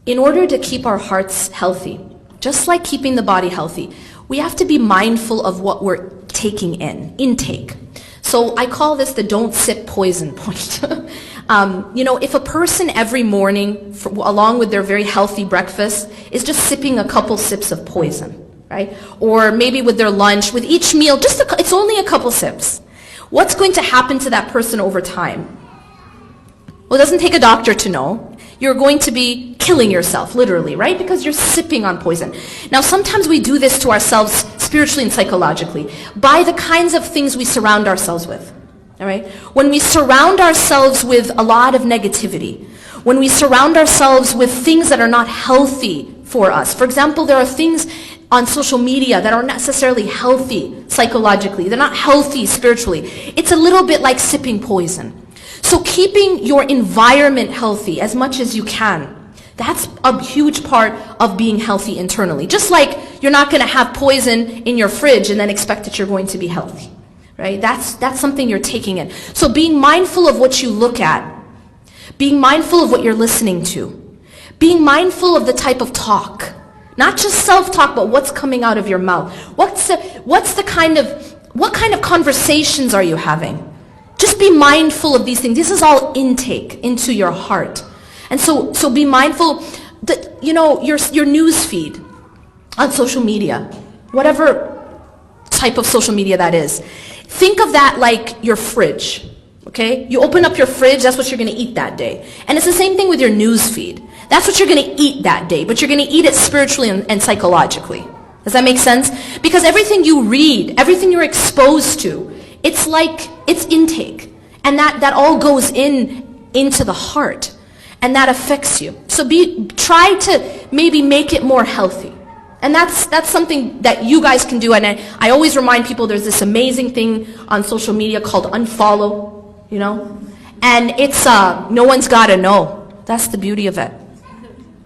In order to keep our hearts healthy, just like keeping the body healthy, we have to be mindful of what we're taking in, intake. So I call this the don't sip poison point. If a person every morning, along with their very healthy breakfast, is just sipping a couple sips of poison, right? Or maybe with their lunch, with each meal, it's only a couple sips. What's going to happen to that person over time? Well, it doesn't take a doctor to know. You're going to be killing yourself, literally, right? Because you're sipping on poison. Now, sometimes we do this to ourselves spiritually and psychologically by the kinds of things we surround ourselves with, all right? When we surround ourselves with a lot of negativity, when we surround ourselves with things that are not healthy for us. For example, there are things on social media that aren't necessarily healthy psychologically. They're not healthy spiritually. It's a little bit like sipping poison. So keeping your environment healthy as much as you can, that's a huge part of being healthy internally. Just like you're not going to have poison in your fridge and then expect that you're going to be healthy, right? That's something you're taking in. So being mindful of what you look at, being mindful of what you're listening to, being mindful of the type of talk, not just self-talk, but what's coming out of your mouth. What kind of conversations are you having? Just be mindful of these things. This is all intake into your heart. And so be mindful that, your news feed on social media, whatever type of social media that is. Think of that like your fridge, okay? You open up your fridge, that's what you're going to eat that day. And it's the same thing with your news feed. That's what you're going to eat that day, but you're going to eat it spiritually and psychologically. Does that make sense? Because everything you read, everything you're exposed to, it's intake. And that all goes into the heart. And that affects you. So try to maybe make it more healthy. And that's something that you guys can do. And I always remind people there's this amazing thing on social media called unfollow, And it's no one's gotta know. That's the beauty of it.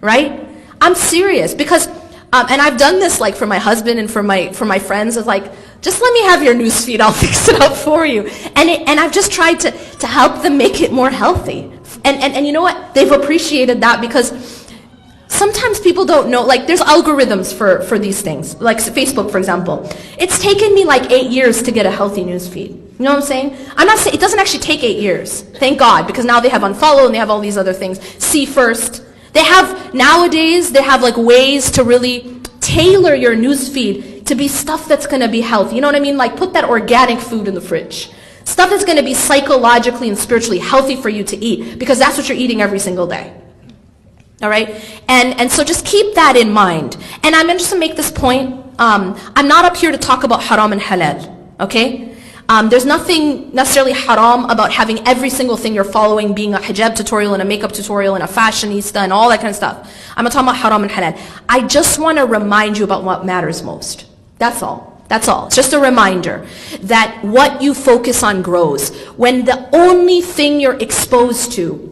Right? I'm serious because and I've done this like for my husband and for my friends. It's like, just let me have your news feed, I'll fix it up for you. And I've just tried to help them make it more healthy. And you know what? They've appreciated that because sometimes people don't know, like there's algorithms for these things. Like Facebook, for example. It's taken me like 8 years to get a healthy news feed. You know what I'm saying? I'm not saying, it doesn't actually take 8 years. Thank God, because now they have unfollow and they have all these other things. See first. Nowadays, they have like ways to really tailor your news feed to be stuff that's going to be healthy. You know what I mean? Like put that organic food in the fridge. Stuff that's going to be psychologically and spiritually healthy for you to eat because that's what you're eating every single day. All right? And so just keep that in mind. And I'm just going to make this point. I'm not up here to talk about haram and halal. Okay? There's nothing necessarily haram about having every single thing you're following being a hijab tutorial and a makeup tutorial and a fashionista and all that kind of stuff. I'm not talking about haram and halal. I just want to remind you about what matters most. That's all. That's all. It's just a reminder that what you focus on grows. When the only thing you're exposed to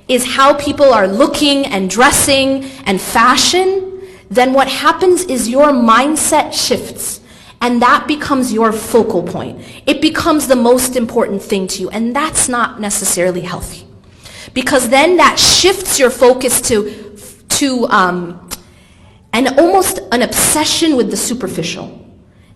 is how people are looking and dressing and fashion, then what happens is your mindset shifts. And that becomes your focal point. It becomes the most important thing to you. And that's not necessarily healthy. Because then that shifts your focus to almost an obsession with the superficial.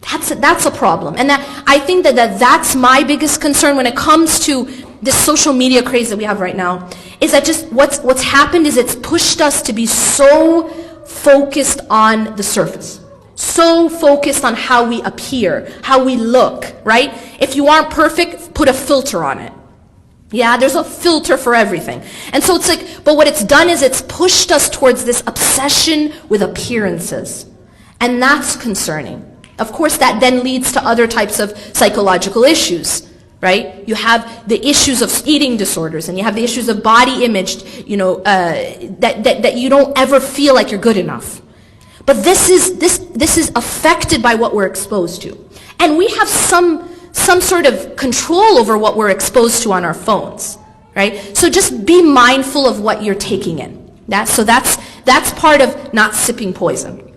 That's a problem. And I think that's my biggest concern when it comes to this social media craze that we have right now, is that just what's happened is it's pushed us to be so focused on the surface. So focused on how we appear, how we look, right? If you aren't perfect, put a filter on it. Yeah, there's a filter for everything. And so it's like, but what it's done is it's pushed us towards this obsession with appearances. And that's concerning. Of course, that then leads to other types of psychological issues, right? You have the issues of eating disorders, and you have the issues of body image, that you don't ever feel like you're good enough. But this is affected by what we're exposed to. And we have some sort of control over what we're exposed to on our phones, right? So just be mindful of what you're taking in. That's part of not sipping poison.